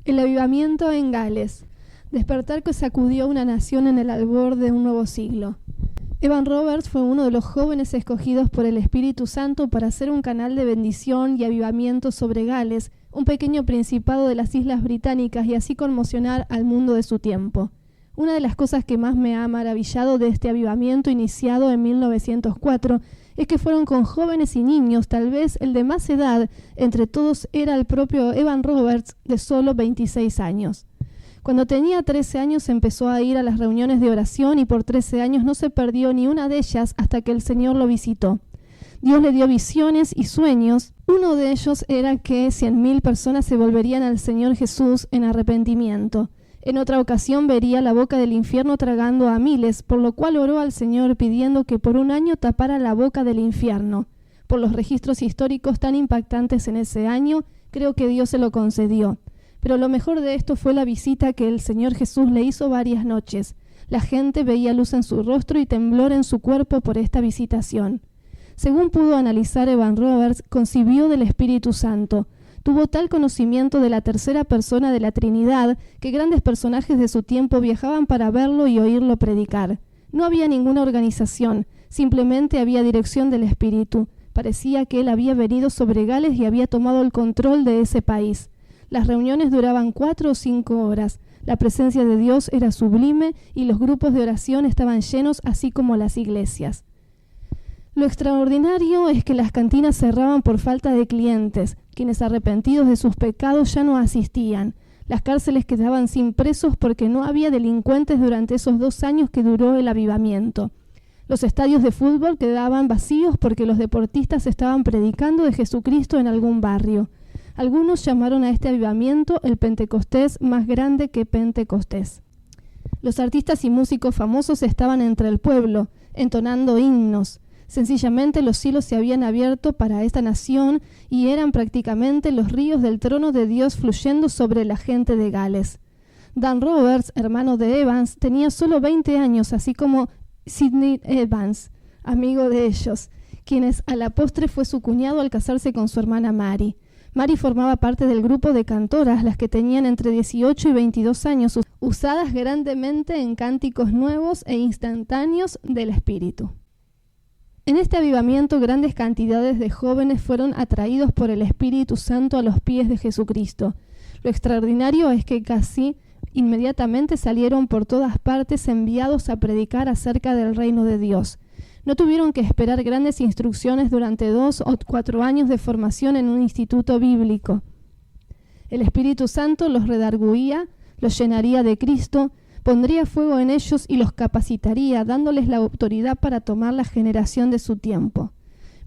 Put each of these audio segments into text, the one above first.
El avivamiento en Gales. Despertar que sacudió una nación en el albor de un nuevo siglo. Evan Roberts fue uno de los jóvenes escogidos por el Espíritu Santo para ser un canal de bendición y avivamiento sobre Gales, un pequeño principado de las Islas Británicas, y así conmocionar al mundo de su tiempo. Una de las cosas que más me ha maravillado de este avivamiento iniciado en 1904 es que fueron con jóvenes y niños. Tal vez el de más edad entre todos era el propio Evan Roberts, de solo 26 años. Cuando tenía 13 años empezó a ir a las reuniones de oración y por 13 años no se perdió ni una de ellas hasta que el Señor lo visitó. Dios le dio visiones y sueños. Uno de ellos era que 100.000 personas se volverían al Señor Jesús en arrepentimiento. En otra ocasión vería la boca del infierno tragando a miles, por lo cual oró al Señor pidiendo que por un año tapara la boca del infierno. Por los registros históricos tan impactantes en ese año, creo que Dios se lo concedió. Pero lo mejor de esto fue la visita que el Señor Jesús le hizo varias noches. La gente veía luz en su rostro y temblor en su cuerpo por esta visitación. Según pudo analizar Evan Roberts, concibió del Espíritu Santo. Tuvo tal conocimiento de la tercera persona de la Trinidad que grandes personajes de su tiempo viajaban para verlo y oírlo predicar. No había ninguna organización, simplemente había dirección del Espíritu. Parecía que él había venido sobre Gales y había tomado el control de ese país. Las reuniones duraban 4 o 5 horas. La presencia de Dios era sublime y los grupos de oración estaban llenos, así como las iglesias. Lo extraordinario es que las cantinas cerraban por falta de clientes, quienes arrepentidos de sus pecados ya no asistían. Las cárceles quedaban sin presos porque no había delincuentes durante esos 2 años que duró el avivamiento. Los estadios de fútbol quedaban vacíos porque los deportistas estaban predicando de Jesucristo en algún barrio. Algunos llamaron a este avivamiento el Pentecostés más grande que Pentecostés. Los artistas y músicos famosos estaban entre el pueblo, entonando himnos. Sencillamente los cielos se habían abierto para esta nación y eran prácticamente los ríos del trono de Dios fluyendo sobre la gente de Gales. Dan Roberts, hermano de Evans, tenía solo 20 años, así como Sidney Evans, amigo de ellos, quienes a la postre fue su cuñado al casarse con su hermana Mary. Mary formaba parte del grupo de cantoras, las que tenían entre 18 y 22 años, usadas grandemente en cánticos nuevos e instantáneos del Espíritu. En este avivamiento, grandes cantidades de jóvenes fueron atraídos por el Espíritu Santo a los pies de Jesucristo. Lo extraordinario es que casi inmediatamente salieron por todas partes enviados a predicar acerca del reino de Dios. No tuvieron que esperar grandes instrucciones durante 2 o 4 años de formación en un instituto bíblico. El Espíritu Santo los redarguía, los llenaría de Cristo, pondría fuego en ellos y los capacitaría, dándoles la autoridad para tomar la generación de su tiempo.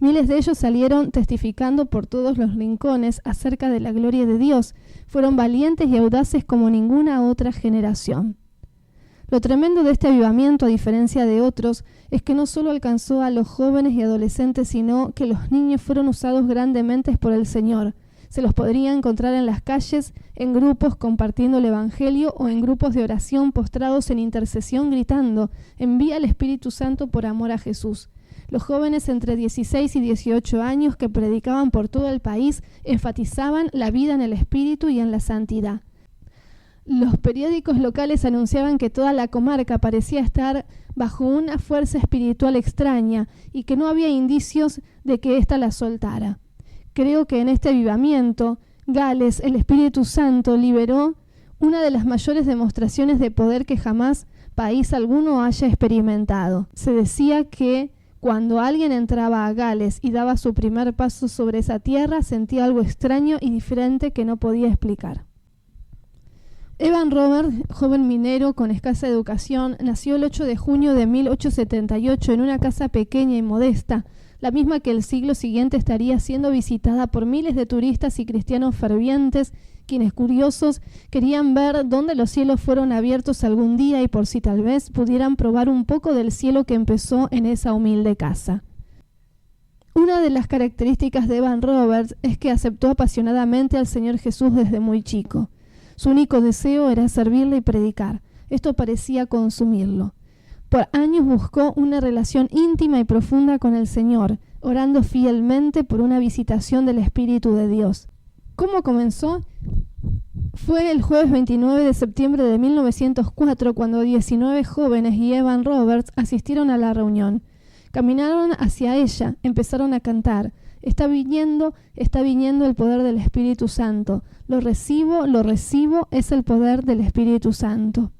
Miles de ellos salieron testificando por todos los rincones acerca de la gloria de Dios. Fueron valientes y audaces como ninguna otra generación. Lo tremendo de este avivamiento, a diferencia de otros, es que no solo alcanzó a los jóvenes y adolescentes, sino que los niños fueron usados grandemente por el Señor. Se los podría encontrar en las calles, en grupos compartiendo el Evangelio o en grupos de oración postrados en intercesión gritando: «Envía el Espíritu Santo por amor a Jesús». Los jóvenes entre 16 y 18 años que predicaban por todo el país enfatizaban la vida en el Espíritu y en la santidad. Los periódicos locales anunciaban que toda la comarca parecía estar bajo una fuerza espiritual extraña y que no había indicios de que ésta la soltara. Creo que en este avivamiento, Gales, el Espíritu Santo liberó una de las mayores demostraciones de poder que jamás país alguno haya experimentado. Se decía que cuando alguien entraba a Gales y daba su primer paso sobre esa tierra, sentía algo extraño y diferente que no podía explicar. Evan Roberts, joven minero con escasa educación, nació el 8 de junio de 1878 en una casa pequeña y modesta, la misma que el siglo siguiente estaría siendo visitada por miles de turistas y cristianos fervientes, quienes curiosos querían ver dónde los cielos fueron abiertos algún día y por si tal vez pudieran probar un poco del cielo que empezó en esa humilde casa. Una de las características de Evan Roberts es que aceptó apasionadamente al Señor Jesús desde muy chico. Su único deseo era servirle y predicar. Esto parecía consumirlo. Por años buscó una relación íntima y profunda con el Señor, orando fielmente por una visitación del Espíritu de Dios. ¿Cómo comenzó? Fue el jueves 29 de septiembre de 1904 cuando 19 jóvenes y Evan Roberts asistieron a la reunión. Caminaron hacia ella, empezaron a cantar. Está viniendo el poder del Espíritu Santo. Lo recibo, es el poder del Espíritu Santo.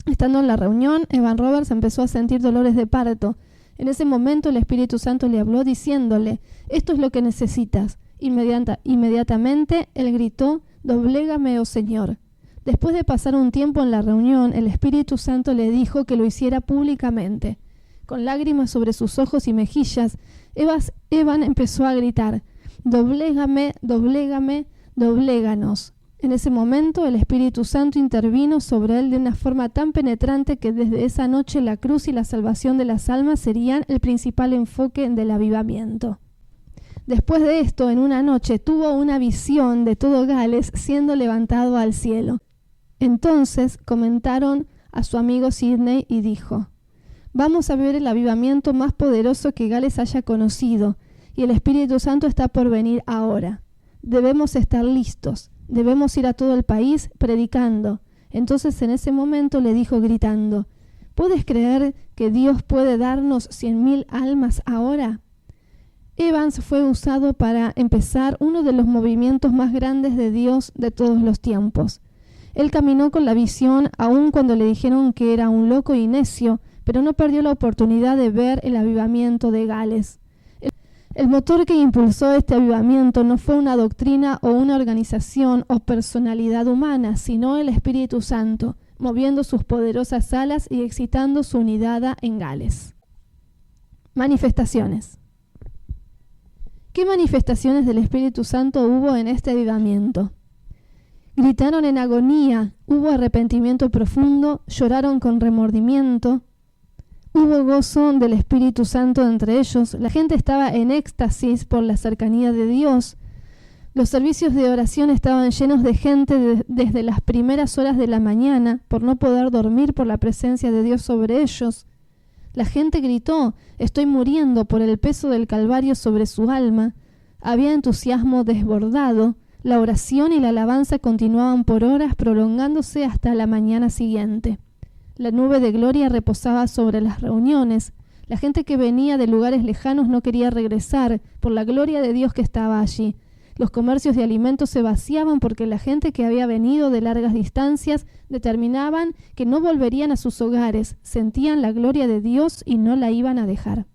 Estando en la reunión, Evan Roberts empezó a sentir dolores de parto. En ese momento el Espíritu Santo le habló diciéndole, esto es lo que necesitas. Inmediatamente él gritó, «Doblégame, oh Señor». Después de pasar un tiempo en la reunión, el Espíritu Santo le dijo que lo hiciera públicamente. Con lágrimas sobre sus ojos y mejillas, Evan empezó a gritar, «Doblégame, doblégame, dobléganos». En ese momento el Espíritu Santo intervino sobre él de una forma tan penetrante que desde esa noche la cruz y la salvación de las almas serían el principal enfoque del avivamiento. Después de esto, en una noche, tuvo una visión de todo Gales siendo levantado al cielo. Entonces comentaron a su amigo Sidney y dijo, «Vamos a ver el avivamiento más poderoso que Gales haya conocido, y el Espíritu Santo está por venir ahora. Debemos estar listos, debemos ir a todo el país predicando». Entonces en ese momento le dijo gritando, «¿Puedes creer que Dios puede darnos 100.000 almas ahora?». Evans fue usado para empezar uno de los movimientos más grandes de Dios de todos los tiempos. Él caminó con la visión aun cuando le dijeron que era un loco y necio, pero no perdió la oportunidad de ver el avivamiento de Gales. El motor que impulsó este avivamiento no fue una doctrina o una organización o personalidad humana, sino el Espíritu Santo, moviendo sus poderosas alas y excitando su unidad en Gales. Manifestaciones. ¿Qué manifestaciones del Espíritu Santo hubo en este avivamiento? Gritaron en agonía, hubo arrepentimiento profundo, lloraron con remordimiento, hubo gozo del Espíritu Santo entre ellos, la gente estaba en éxtasis por la cercanía de Dios, los servicios de oración estaban llenos de gente desde las primeras horas de la mañana por no poder dormir por la presencia de Dios sobre ellos. La gente gritó, «Estoy muriendo» por el peso del Calvario sobre su alma. Había entusiasmo desbordado. La oración y la alabanza continuaban por horas, prolongándose hasta la mañana siguiente. La nube de gloria reposaba sobre las reuniones. La gente que venía de lugares lejanos no quería regresar por la gloria de Dios que estaba allí. Los comercios de alimentos se vaciaban porque la gente que había venido de largas distancias determinaban que no volverían a sus hogares, sentían la gloria de Dios y no la iban a dejar.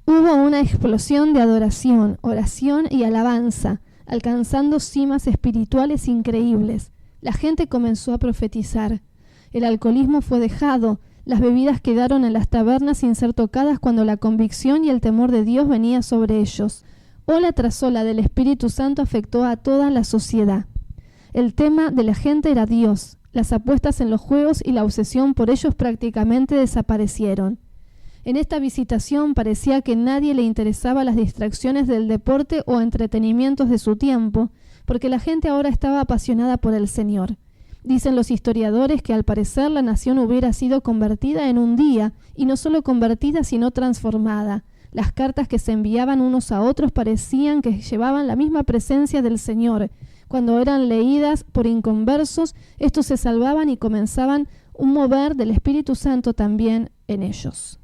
Hubo una explosión de adoración, oración y alabanza, alcanzando cimas espirituales increíbles. La gente comenzó a profetizar. El alcoholismo fue dejado, las bebidas quedaron en las tabernas sin ser tocadas cuando la convicción y el temor de Dios venía sobre ellos. Ola tras ola del Espíritu Santo afectó a toda la sociedad. El tema de la gente era Dios. Las apuestas en los juegos y la obsesión por ellos prácticamente desaparecieron. En esta visitación parecía que nadie le interesaba las distracciones del deporte o entretenimientos de su tiempo, porque la gente ahora estaba apasionada por el Señor. Dicen los historiadores que al parecer la nación hubiera sido convertida en un día, y no solo convertida sino transformada. Las cartas que se enviaban unos a otros parecían que llevaban la misma presencia del Señor. Cuando eran leídas por inconversos, estos se salvaban y comenzaban un mover del Espíritu Santo también en ellos.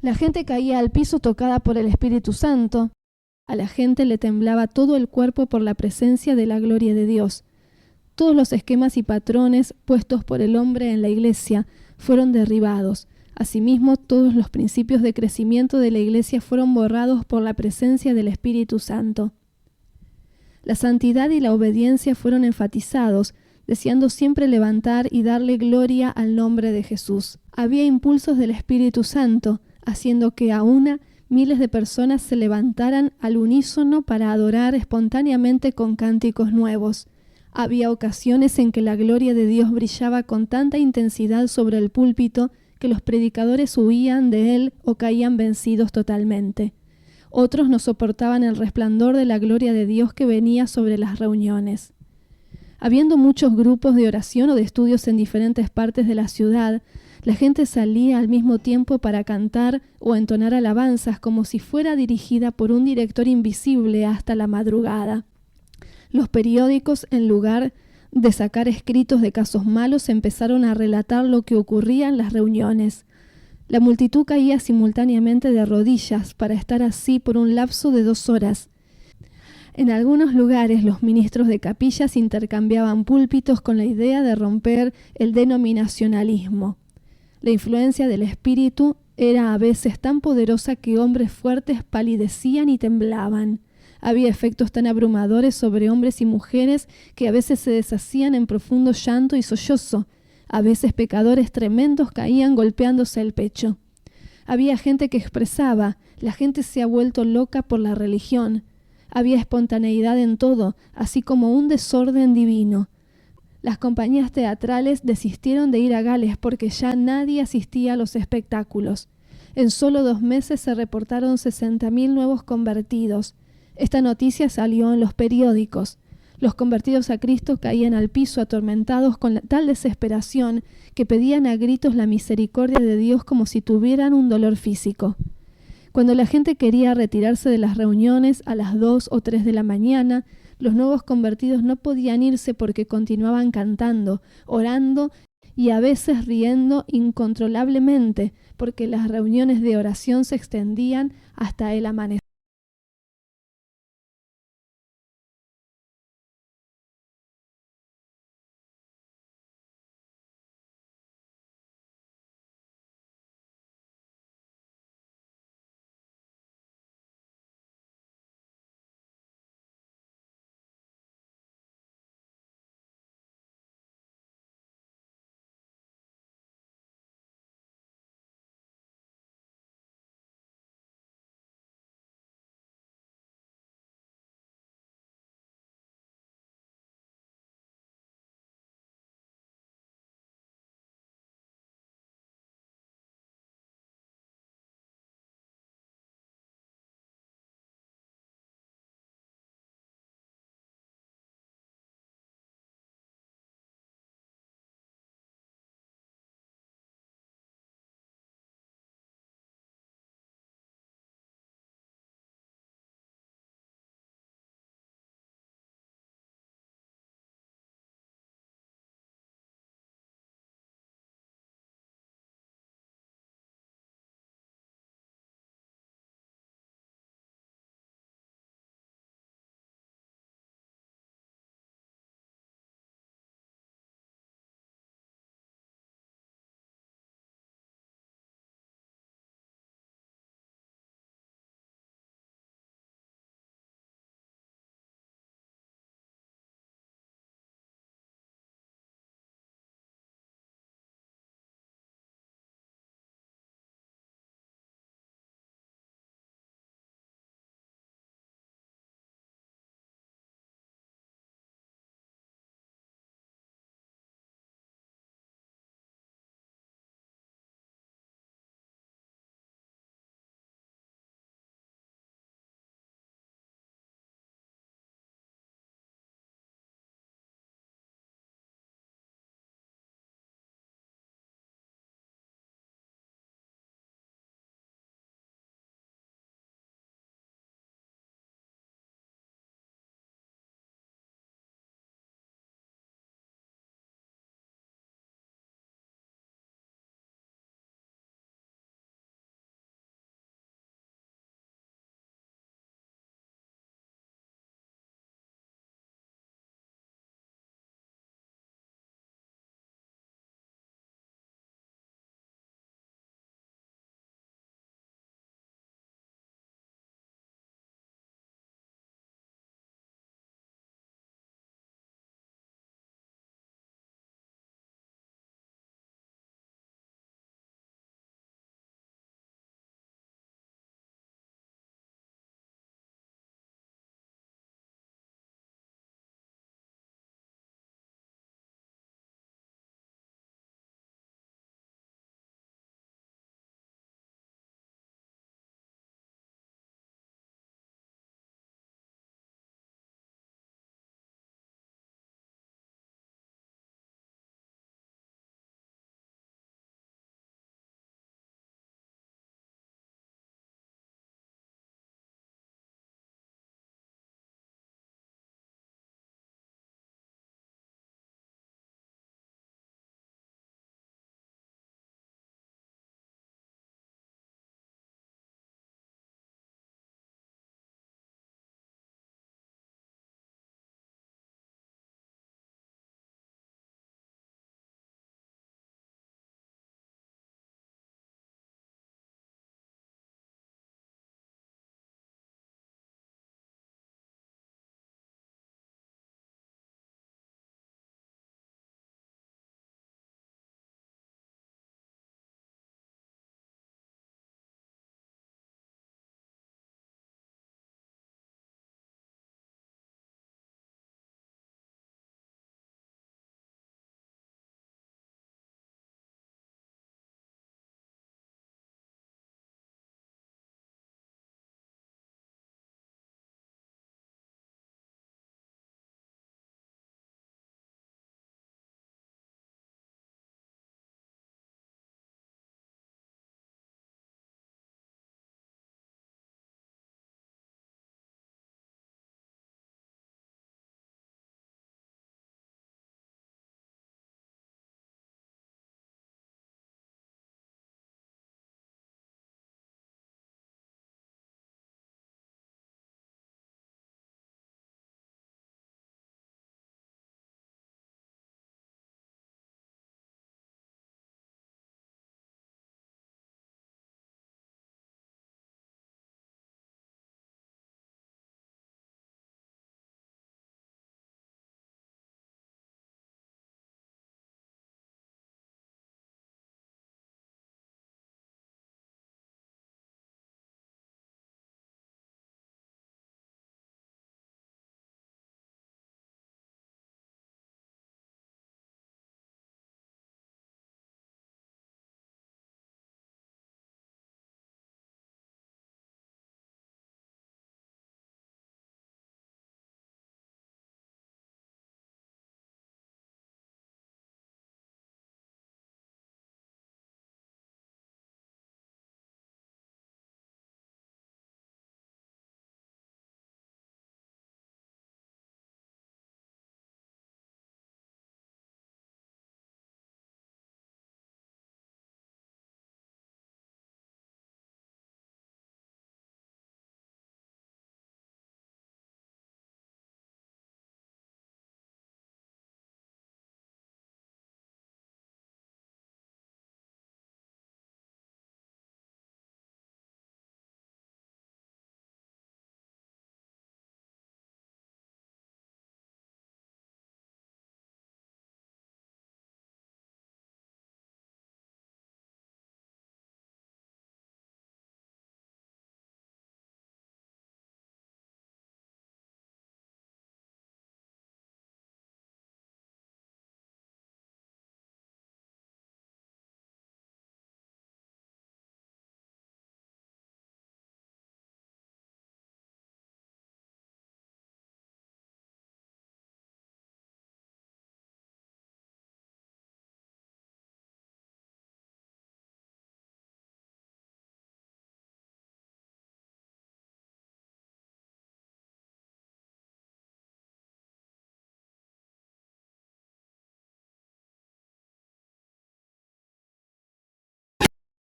La gente caía al piso tocada por el Espíritu Santo. A la gente le temblaba todo el cuerpo por la presencia de la gloria de Dios. Todos los esquemas y patrones puestos por el hombre en la iglesia fueron derribados. Asimismo, todos los principios de crecimiento de la iglesia fueron borrados por la presencia del Espíritu Santo. La santidad y la obediencia fueron enfatizados, deseando siempre levantar y darle gloria al nombre de Jesús. Había impulsos del Espíritu Santo, haciendo que a una miles de personas se levantaran al unísono para adorar espontáneamente con cánticos nuevos. Había ocasiones en que la gloria de Dios brillaba con tanta intensidad sobre el púlpito que los predicadores huían de él o caían vencidos totalmente. Otros no soportaban el resplandor de la gloria de Dios que venía sobre las reuniones. Habiendo muchos grupos de oración o de estudios en diferentes partes de la ciudad, La gente salía al mismo tiempo para cantar o entonar alabanzas como si fuera dirigida por un director invisible hasta la madrugada. Los periódicos, en lugar de sacar escritos de casos malos, empezaron a relatar lo que ocurría en las reuniones. La multitud caía simultáneamente de rodillas para estar así por un lapso de 2 horas. En algunos lugares los ministros de capillas intercambiaban púlpitos con la idea de romper el denominacionalismo. La influencia del espíritu era a veces tan poderosa que hombres fuertes palidecían y temblaban. Había efectos tan abrumadores sobre hombres y mujeres que a veces se deshacían en profundo llanto y sollozo. A veces pecadores tremendos caían golpeándose el pecho. Había gente que expresaba: la gente se ha vuelto loca por la religión. Había espontaneidad en todo, así como un desorden divino. Las compañías teatrales desistieron de ir a Gales porque ya nadie asistía a los espectáculos. En solo 2 meses se reportaron 60.000 nuevos convertidos. Esta noticia salió en los periódicos. Los convertidos a Cristo caían al piso atormentados con tal desesperación que pedían a gritos la misericordia de Dios como si tuvieran un dolor físico. Cuando la gente quería retirarse de las reuniones a las 2 o 3 de la mañana, los nuevos convertidos no podían irse porque continuaban cantando, orando y a veces riendo incontrolablemente, porque las reuniones de oración se extendían hasta el amanecer.